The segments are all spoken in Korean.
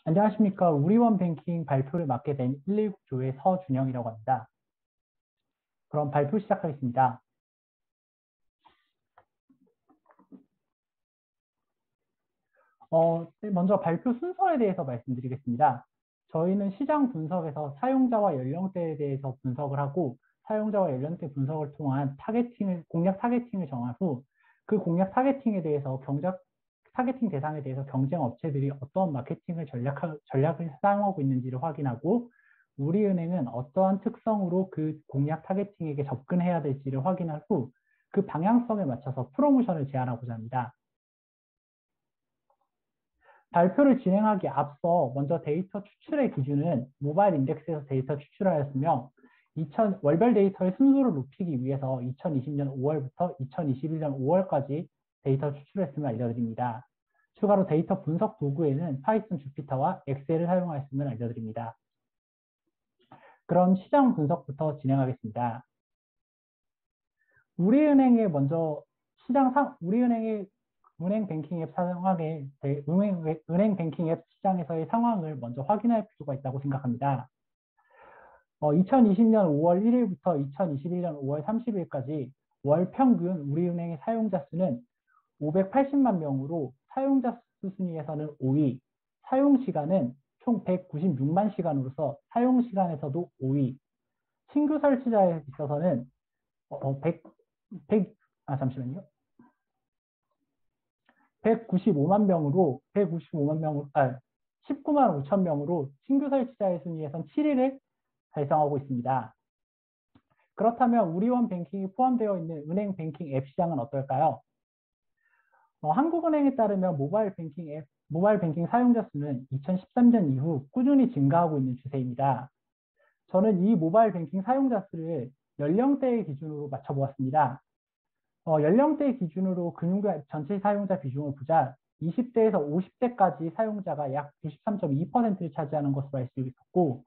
안녕하십니까. 우리원 뱅킹 발표를 맡게 된 119조의 서준영이라고 합니다. 그럼 발표 시작하겠습니다. 먼저 발표 순서에 대해서 말씀드리겠습니다. 저희는 시장 분석에서 사용자와 연령대에 대해서 분석을 하고 사용자와 연령대 분석을 통한 공략 타겟팅을 정한 후 그 공략 타겟팅에 대해서 타겟팅 대상에 대해서 경쟁 업체들이 어떤 마케팅을 전략을 사용하고 있는지를 확인하고 우리은행은 어떠한 특성으로 그 공략 타겟팅에게 접근해야 될지를 확인한 후 그 방향성에 맞춰서 프로모션을 제안하고자 합니다. 발표를 진행하기 앞서 먼저 데이터 추출의 기준은 모바일 인덱스에서 데이터 추출하였으며 월별 데이터의 순수를 높이기 위해서 2020년 5월부터 2021년 5월까지 데이터 추출했음을 알려드립니다. 추가로 데이터 분석 도구에는 파이썬 주피터와 엑셀을 사용하였음을 알려드립니다. 그럼 시장 분석부터 진행하겠습니다. 우리은행의 은행 뱅킹 앱 은행 뱅킹 앱 시장에서의 상황을 먼저 확인할 필요가 있다고 생각합니다. 2020년 5월 1일부터 2021년 5월 30일까지 월 평균 우리은행의 사용자 수는 580만 명으로 사용자 수 순위에서는 5위, 사용 시간은 총 196만 시간으로서 사용 시간에서도 5위, 신규 설치자에 있어서는 19만 명으로 19만 5천 명으로 신규 설치자의 순위에선 7위를 달성하고 있습니다. 그렇다면 우리원 뱅킹이 포함되어 있는 은행 뱅킹 앱 시장은 어떨까요? 한국은행에 따르면 모바일 뱅킹 사용자 수는 2013년 이후 꾸준히 증가하고 있는 추세입니다. 저는 이 모바일 뱅킹 사용자 수를 연령대의 기준으로 맞춰보았습니다. 연령대 기준으로 금융 전체 사용자 비중을 보자 20대에서 50대까지 사용자가 약 93.2%를 차지하는 것으로 알 수 있었고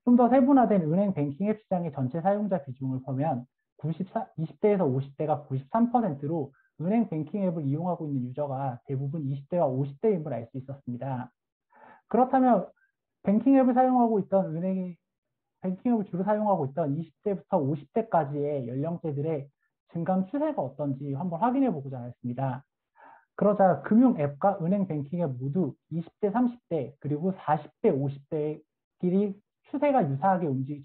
좀 더 세분화된 은행 뱅킹 앱 시장의 전체 사용자 비중을 보면 20대에서 50대가 93%로 은행 뱅킹 앱을 이용하고 있는 유저가 대부분 20대와 50대임을 알 수 있었습니다. 그렇다면 뱅킹 앱을 주로 사용하고 있던 20대부터 50대까지의 연령대들의 증감 추세가 어떤지 한번 확인해 보고자 하였습니다. 그러자 금융 앱과 은행 뱅킹 앱 모두 20대, 30대 그리고 40대, 50대끼리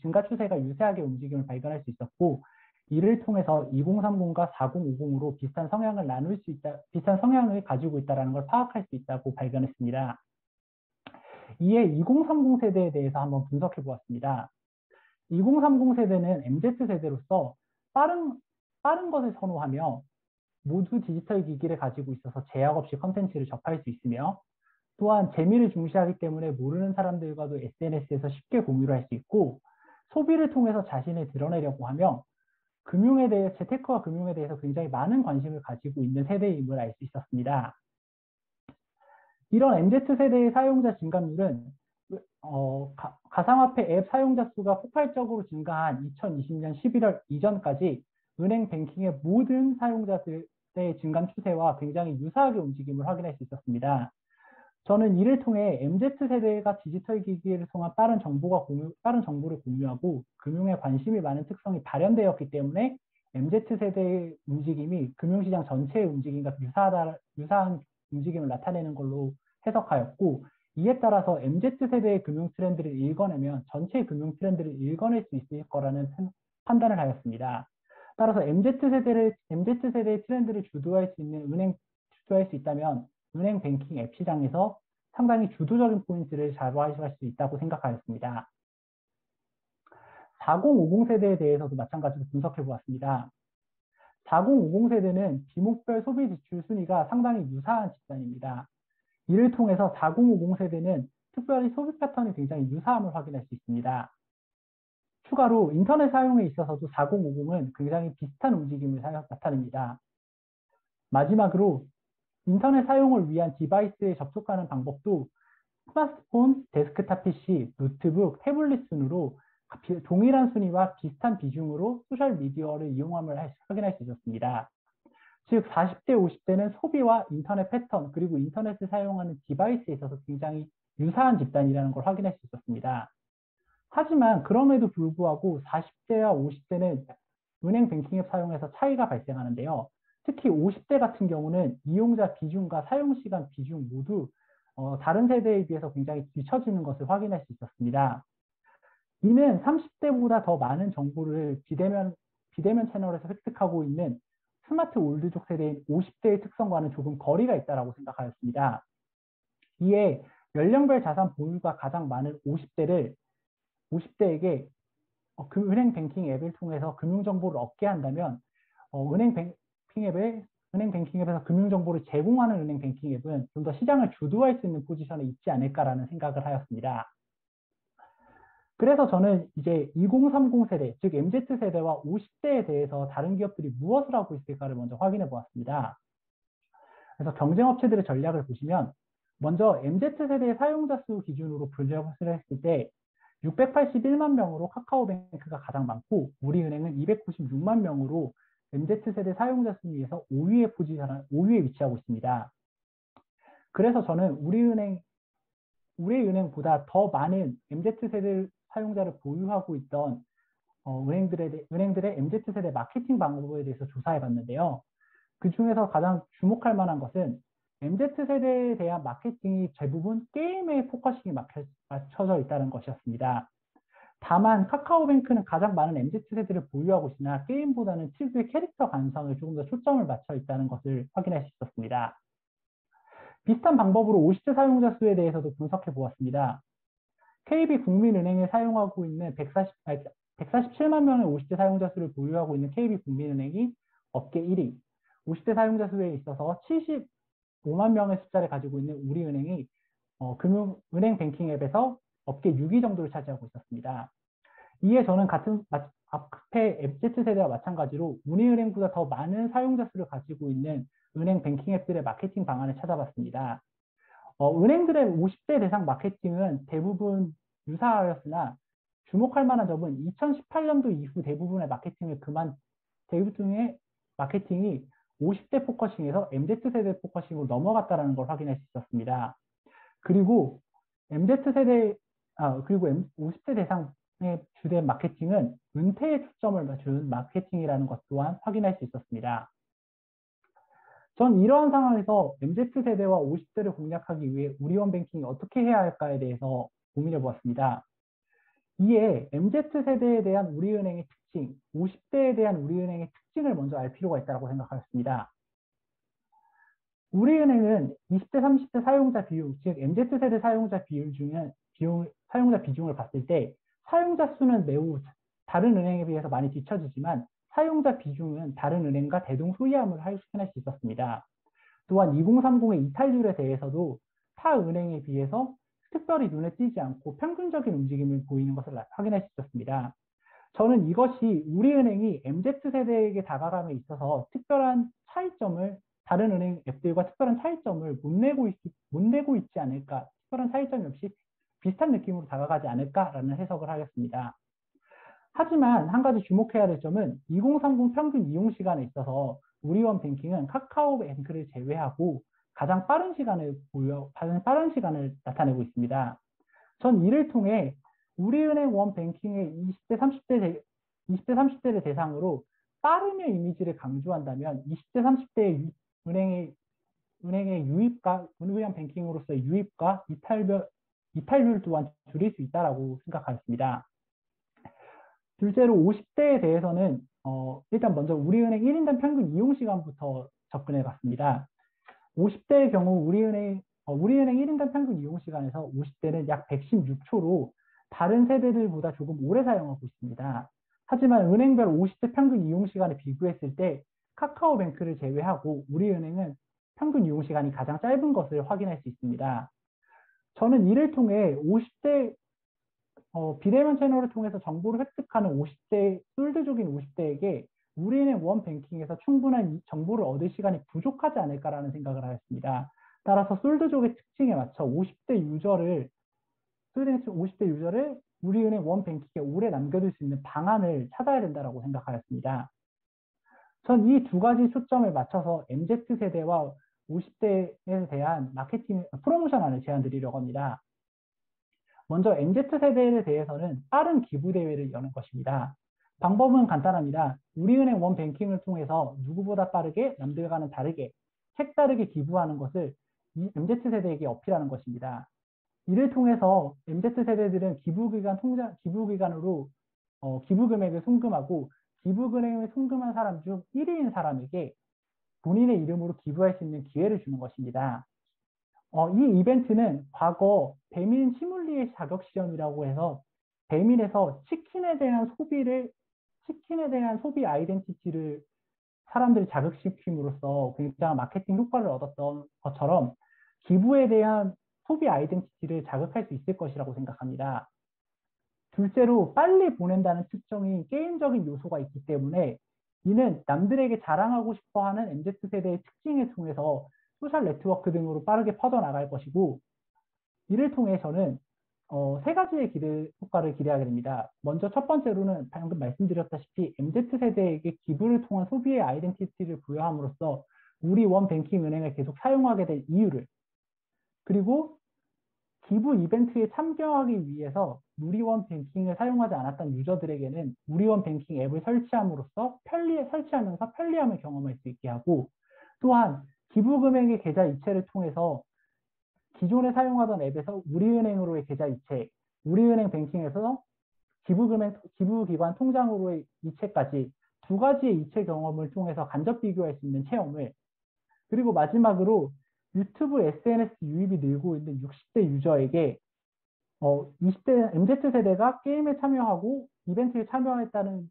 증가 추세가 유사하게 움직임을 발견할 수 있었고 이를 통해서 2030과 4050으로 비슷한 성향을 가지고 있다는 걸 파악할 수 있다고 발견했습니다. 이에 2030 세대에 대해서 한번 분석해 보았습니다. 2030 세대는 MZ 세대로서 빠른 것을 선호하며 모두 디지털 기기를 가지고 있어서 제약 없이 컨텐츠를 접할 수 있으며 또한 재미를 중시하기 때문에 모르는 사람들과도 SNS에서 쉽게 공유를 할 수 있고 소비를 통해서 자신을 드러내려고 하며 재테크와 금융에 대해서 굉장히 많은 관심을 가지고 있는 세대임을 알 수 있었습니다. 이런 MZ세대의 사용자 증가율은 가상화폐 앱 사용자 수가 폭발적으로 증가한 2020년 11월 이전까지 은행 뱅킹의 모든 사용자들의 증감 추세와 굉장히 유사하게 움직임을 확인할 수 있었습니다. 저는 이를 통해 MZ세대가 디지털 기기를 통한 빠른 정보를 공유하고 금융에 관심이 많은 특성이 발현되었기 때문에 MZ세대의 움직임이 금융시장 전체의 움직임과 유사한 움직임을 나타내는 걸로 해석하였고 이에 따라서 MZ세대의 금융 트렌드를 읽어내면 전체 금융 트렌드를 읽어낼 수 있을 거라는 판단을 하였습니다. 따라서 MZ세대의 트렌드를 주도할 수 있다면 은행 뱅킹 앱 시장에서 상당히 주도적인 포인트를 잡아갈 수 있다고 생각하였습니다. 4050 세대에 대해서도 마찬가지로 분석해 보았습니다. 4050 세대는 지목별 소비 지출 순위가 상당히 유사한 집단입니다. 이를 통해서 4050 세대는 특별히 소비 패턴이 굉장히 유사함을 확인할 수 있습니다. 추가로 인터넷 사용에 있어서도 4050은 굉장히 비슷한 움직임을 나타냅니다. 마지막으로 인터넷 사용을 위한 디바이스에 접속하는 방법도 스마트폰, 데스크탑 PC, 노트북, 태블릿 순으로 동일한 순위와 비슷한 비중으로 소셜미디어를 이용함을 확인할 수 있었습니다. 즉 40대, 50대는 소비와 인터넷 패턴 그리고 인터넷을 사용하는 디바이스에 있어서 굉장히 유사한 집단이라는 걸 확인할 수 있었습니다. 하지만 그럼에도 불구하고 40대와 50대는 은행 뱅킹 앱 사용에서 차이가 발생하는데요. 특히 50대 같은 경우는 이용자 비중과 사용 시간 비중 모두 다른 세대에 비해서 굉장히 뒤처지는 것을 확인할 수 있었습니다. 이는 30대보다 더 많은 정보를 비대면 채널에서 획득하고 있는 스마트 올드족 세대인 50대의 특성과는 조금 거리가 있다고 생각하였습니다. 이에 연령별 자산 보유가 가장 많은 50대에게 은행 뱅킹 앱을 통해서 금융 정보를 얻게 한다면 은행 뱅킹 앱에서 금융 정보를 제공하는 은행 뱅킹 앱은 좀 더 시장을 주도할 수 있는 포지션에 있지 않을까라는 생각을 하였습니다. 그래서 저는 이제 2030 세대, 즉 MZ 세대와 50대에 대해서 다른 기업들이 무엇을 하고 있을까를 먼저 확인해 보았습니다. 그래서 경쟁 업체들의 전략을 보시면 먼저 MZ 세대의 사용자 수 기준으로 분석을 했을 때 681만 명으로 카카오뱅크가 가장 많고 우리은행은 296만 명으로 MZ세대 사용자 순위에서 5위에 위치하고 있습니다. 그래서 저는 우리은행보다 더 많은 MZ세대 사용자를 보유하고 있던 은행들의 MZ세대 마케팅 방법에 대해서 조사해 봤는데요. 그 중에서 가장 주목할 만한 것은 MZ세대에 대한 마케팅이 대부분 게임에 포커싱이 맞춰져 있다는 것이었습니다. 다만 카카오뱅크는 가장 많은 MZ세대를 보유하고 있으나 게임보다는 특유의 캐릭터 감성을 조금 더 초점을 맞춰 있다는 것을 확인할 수 있었습니다. 비슷한 방법으로 50대 사용자 수에 대해서도 분석해 보았습니다. KB국민은행에 사용하고 있는 147만 명의 50대 사용자 수를 보유하고 있는 KB국민은행이 업계 1위, 50대 사용자 수에 있어서 75만 명의 숫자를 가지고 있는 우리은행이 은행 뱅킹 앱에서 업계 6위 정도를 차지하고 있었습니다. 이에 저는 앞에 MZ세대와 마찬가지로 우리은행보다 더 많은 사용자 수를 가지고 있는 은행 뱅킹 앱들의 마케팅 방안을 찾아봤습니다. 은행들의 50대 대상 마케팅은 대부분 유사하였으나 주목할 만한 점은 2018년도 이후 대부분의 마케팅이 50대 포커싱에서 MZ세대 포커싱으로 넘어갔다는 걸 확인할 수 있었습니다. 그리고 50대 대상의 주된 마케팅은 은퇴에 초점을 맞춘 마케팅이라는 것 또한 확인할 수 있었습니다. 전 이러한 상황에서 MZ세대와 50대를 공략하기 위해 우리원 뱅킹이 어떻게 해야 할까에 대해서 고민해 보았습니다. 이에 MZ세대에 대한 우리은행의 특징, 50대에 대한 우리은행의 특징을 먼저 알 필요가 있다고 생각하였습니다. 우리은행은 20대, 30대 사용자 비율, 즉 MZ세대 사용자 사용자 비중을 봤을 때 사용자 수는 매우 다른 은행에 비해서 많이 뒤처지지만 사용자 비중은 다른 은행과 대동소이함을 확인할 수 있었습니다. 또한 2030의 이탈률에 대해서도 타 은행에 비해서 특별히 눈에 띄지 않고 평균적인 움직임을 보이는 것을 확인할 수 있었습니다. 저는 이것이 우리은행이 MZ세대에게 다가감에 있어서 다른 은행 앱들과 특별한 차이점을 못 내고 있지 않을까, 특별한 차이점이 없이 비슷한 느낌으로 다가가지 않을까라는 해석을 하겠습니다. 하지만 한 가지 주목해야 될 점은 2030 평균 이용 시간에 있어서 우리원 뱅킹은 카카오뱅크를 제외하고 가장 빠른 시간을 나타내고 있습니다. 전 이를 통해 우리은행 원 뱅킹의 20대, 30대를 대상으로 빠름의 이미지를 강조한다면 20대, 30대의 은행의 유입과 우리원 뱅킹으로서의 유입과 이탈률 또한 줄일 수 있다고 생각하였습니다. 둘째로 50대에 대해서는 일단 먼저 우리은행 1인당 평균 이용 시간부터 접근해 봤습니다. 50대의 경우 우리은행 1인당 평균 이용 시간에서 50대는 약 116초로 다른 세대들보다 조금 오래 사용하고 있습니다. 하지만 은행별 50대 평균 이용 시간을 비교했을 때 카카오뱅크를 제외하고 우리은행은 평균 이용 시간이 가장 짧은 것을 확인할 수 있습니다. 저는 이를 통해 비대면 채널을 통해서 정보를 획득하는 솔드족인 50대에게 우리은행 원 뱅킹에서 충분한 정보를 얻을 시간이 부족하지 않을까라는 생각을 하였습니다. 따라서 솔드족의 특징에 맞춰 50대 유저를 우리은행 원 뱅킹에 오래 남겨둘 수 있는 방안을 찾아야 된다고 생각하였습니다. 전 이 두 가지 초점을 맞춰서 MZ세대와 50대에 대한 마케팅, 프로모션안을 제안드리려고 합니다. 먼저 MZ세대에 대해서는 빠른 기부 대회를 여는 것입니다. 방법은 간단합니다. 우리은행 원뱅킹을 통해서 누구보다 빠르게 남들과는 다르게 색다르게 기부하는 것을 이 MZ세대에게 어필하는 것입니다. 이를 통해서 MZ세대들은 기부기관으로 기부 금액을 송금하고 기부 금액을 송금한 사람 중 1위인 사람에게 본인의 이름으로 기부할 수 있는 기회를 주는 것입니다. 이 이벤트는 과거 배민 시뮬리에 자격 시험이라고 해서 배민에서 치킨에 대한 소비 아이덴티티를 사람들이 자극시킴으로써 굉장한 마케팅 효과를 얻었던 것처럼 기부에 대한 소비 아이덴티티를 자극할 수 있을 것이라고 생각합니다. 둘째로 빨리 보낸다는 특정인 게임적인 요소가 있기 때문에 이는 남들에게 자랑하고 싶어하는 MZ세대의 특징을 통해서 소셜 네트워크 등으로 빠르게 퍼져나갈 것이고 이를 통해 저는 세 가지의 효과를 기대하게 됩니다. 먼저 첫 번째로는 방금 말씀드렸다시피 MZ세대에게 기부를 통한 소비의 아이덴티티를 부여함으로써 우리 원뱅킹 은행을 계속 사용하게 될 이유를 그리고 기부 이벤트에 참여하기 위해서 누리원 뱅킹을 사용하지 않았던 유저들에게는 누리원 뱅킹 앱을 설치하면서 편리함을 경험할 수 있게 하고 또한 기부 금액의 계좌 이체를 통해서 기존에 사용하던 앱에서 우리은행으로의 계좌 이체, 우리은행 뱅킹에서 기부기관 통장으로의 이체까지 두 가지의 이체 경험을 통해서 간접 비교할 수 있는 체험을 그리고 마지막으로 유튜브 SNS 유입이 늘고 있는 60대 유저에게 20대 MZ세대가 게임에 참여하고 이벤트에 참여했다는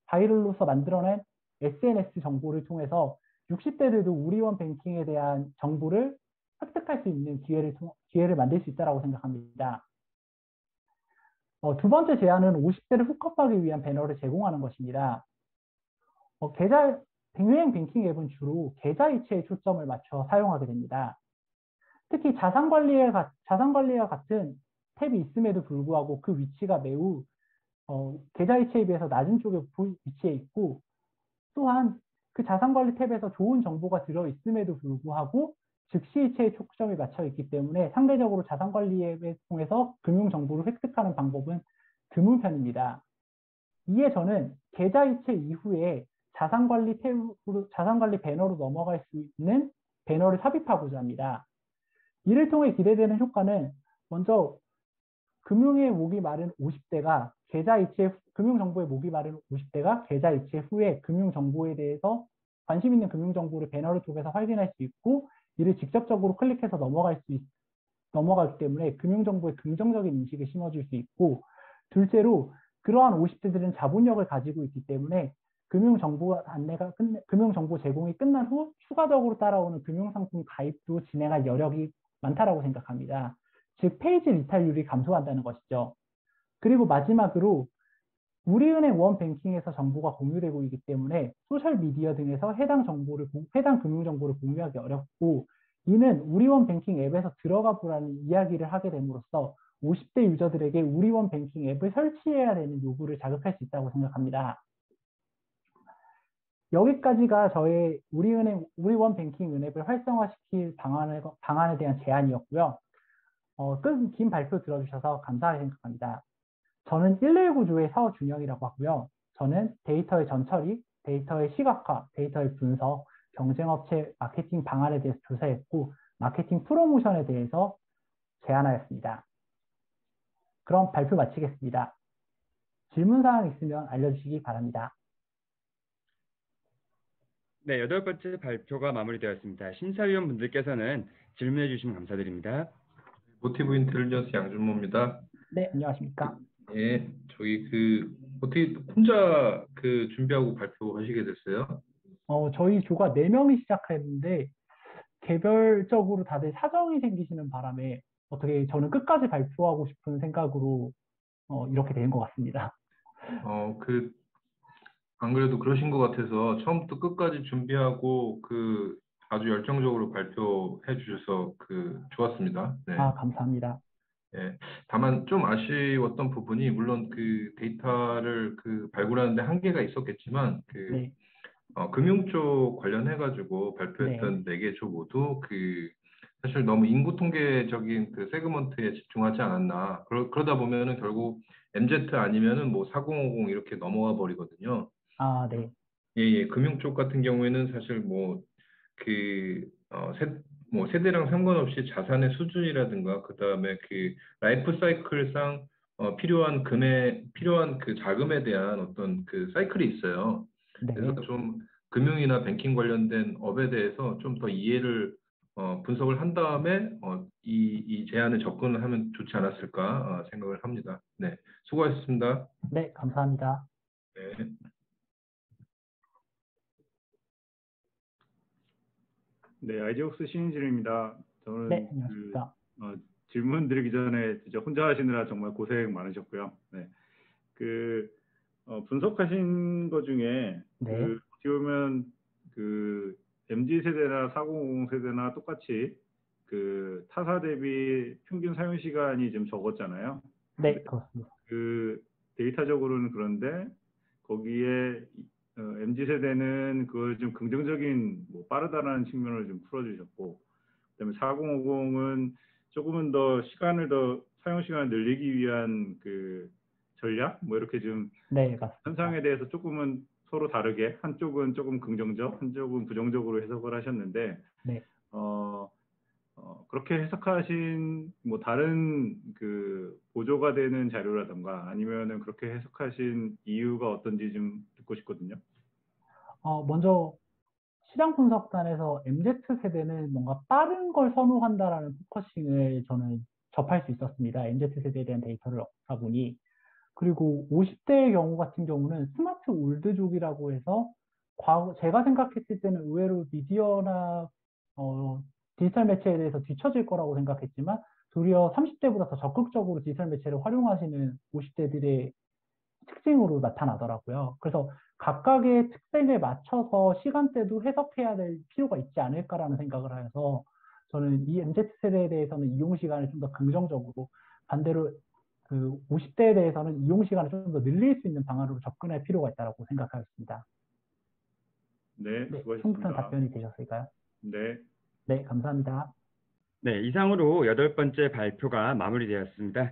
바이럴로서 만들어낸 SNS 정보를 통해서 60대들도 우리원 뱅킹에 대한 정보를 획득할 수 있는 기회를 만들 수 있다고 생각합니다. 두 번째 제안은 50대를 훅업하기 위한 배너를 제공하는 것입니다. 백유행 뱅킹 앱은 주로 계좌 이체에 초점을 맞춰 사용하게 됩니다. 특히 자산관리와 같은 탭이 있음에도 불구하고 그 위치가 매우 계좌 이체에 비해서 낮은 쪽에 위치해 있고 또한 그 자산관리 탭에서 좋은 정보가 들어있음에도 불구하고 즉시 이체에 초점이 맞춰 있기 때문에 상대적으로 자산관리 앱을 통해서 금융정보를 획득하는 방법은 드문 편입니다. 이에 저는 계좌 이체 이후에 자산관리 배너로 넘어갈 수 있는 배너를 삽입하고자 합니다. 이를 통해 기대되는 효과는 먼저 금융의 목이 마른 50대가 금융정보의 목이 마른 50대가 계좌 이체 후에 금융정보에 대해서 관심 있는 금융정보를 배너를 통해서 확인할 수 있고 이를 직접적으로 클릭해서 넘어가기 때문에 금융정보에 긍정적인 인식을 심어줄 수 있고 둘째로 그러한 50대들은 자본력을 가지고 있기 때문에 금융정보 제공이 끝난 후 추가적으로 따라오는 금융상품 가입도 진행할 여력이 많다라고 생각합니다. 즉 페이지 리탈률이 감소한다는 것이죠. 그리고 마지막으로 우리은행 원뱅킹에서 정보가 공유되고 있기 때문에 소셜미디어 등에서 해당 금융정보를 공유하기 어렵고 이는 우리원뱅킹 앱에서 들어가 보라는 이야기를 하게 됨으로써 50대 유저들에게 우리원뱅킹 앱을 설치해야 되는 요구를 자극할 수 있다고 생각합니다. 여기까지가 저의 우리원뱅킹 은앱을 활성화시킬 방안에 대한 제안이었고요. 긴 발표 들어주셔서 감사하게 생각합니다. 저는 119조의 사업 준영이라고 하고요. 저는 데이터의 전처리, 데이터의 시각화, 데이터의 분석, 경쟁업체 마케팅 방안에 대해서 조사했고 마케팅 프로모션에 대해서 제안하였습니다. 그럼 발표 마치겠습니다. 질문사항 있으면 알려주시기 바랍니다. 네, 8번째 발표가 마무리되었습니다. 심사위원분들께서는 질문해 주시면 감사드립니다. 모티브 인텔리전스 양준모입니다. 네, 안녕하십니까. 예, 어떻게 혼자 준비하고 발표하시게 됐어요? 저희 조가 4명이 시작했는데 개별적으로 다들 사정이 생기시는 바람에 어떻게 저는 끝까지 발표하고 싶은 생각으로 이렇게 된 것 같습니다. 안 그래도 그러신 것 같아서 처음부터 끝까지 준비하고 아주 열정적으로 발표해 주셔서 좋았습니다. 네. 감사합니다. 예. 다만 좀 아쉬웠던 부분이 물론 데이터를 발굴하는데 한계가 있었겠지만 네. 금융 쪽 관련해가지고 네. 발표했던 4개 조 모두 사실 너무 인구 통계적인 그 세그먼트에 집중하지 않았나. 그러다 보면은 결국 MZ 아니면은 뭐 4050 이렇게 넘어가 버리거든요. 아, 네. 예, 예. 금융 쪽 같은 경우에는 사실 그, 어, 세, 세대랑 상관없이 자산의 수준이라든가, 그 다음에 라이프 사이클상, 필요한 그 자금에 대한 어떤 그 사이클이 있어요. 그래서 네. 좀 금융이나 뱅킹 관련된 업에 대해서 좀 더 이해를, 분석을 한 다음에, 이 제안에 접근을 하면 좋지 않았을까, 생각을 합니다. 네. 수고하셨습니다. 네, 감사합니다. 네. 네, 아이디옥스 신인진입니다. 네, 저는 안녕하십니까. 질문 드리기 전에 진짜 혼자 하시느라 정말 고생 많으셨고요. 네, 그 분석하신 것 중에 네. 어떻게 보면 그 MZ 세대나 4050 세대나 똑같이 타사 대비 평균 사용 시간이 좀 적었잖아요. 근데 네, 그렇습니다. 데이터적으로는 그런데 거기에 MZ 세대는 그걸 좀 긍정적인 뭐 빠르다라는 측면을 좀 풀어주셨고, 그다음에 4050은 조금은 더 사용 시간을 늘리기 위한 전략 뭐 이렇게 좀 네, 맞습니다. 현상에 대해서 조금은 서로 다르게 한쪽은 조금 긍정적, 한쪽은 부정적으로 해석을 하셨는데 네. 어, 그렇게 해석하신 뭐 다른 보조가 되는 자료라던가 아니면은 그렇게 해석하신 이유가 어떤지 좀 듣고 싶거든요. 먼저 시장 분석단에서 MZ세대는 뭔가 빠른 걸 선호한다라는 포커싱을 저는 접할 수 있었습니다. MZ세대에 대한 데이터를 얻다 보니. 그리고 50대의 경우 같은 경우는 스마트 올드족이라고 해서 제가 생각했을 때는 의외로 미디어나 디지털 매체에 대해서 뒤처질 거라고 생각했지만 도리어 30대보다 더 적극적으로 디지털 매체를 활용하시는 50대들의 특징으로 나타나더라고요. 그래서 각각의 특색에 맞춰서 시간대도 해석해야 될 필요가 있지 않을까라는 생각을 해서 저는 이 MZ세대에 대해서는 이용 시간을 좀 더 긍정적으로, 반대로 50대에 대해서는 이용 시간을 좀 더 늘릴 수 있는 방안으로 접근할 필요가 있다고 생각하였습니다. 네, 네, 충분한 수고하셨습니다. 답변이 되셨을까요? 네. 네, 감사합니다. 네, 이상으로 8번째 발표가 마무리되었습니다.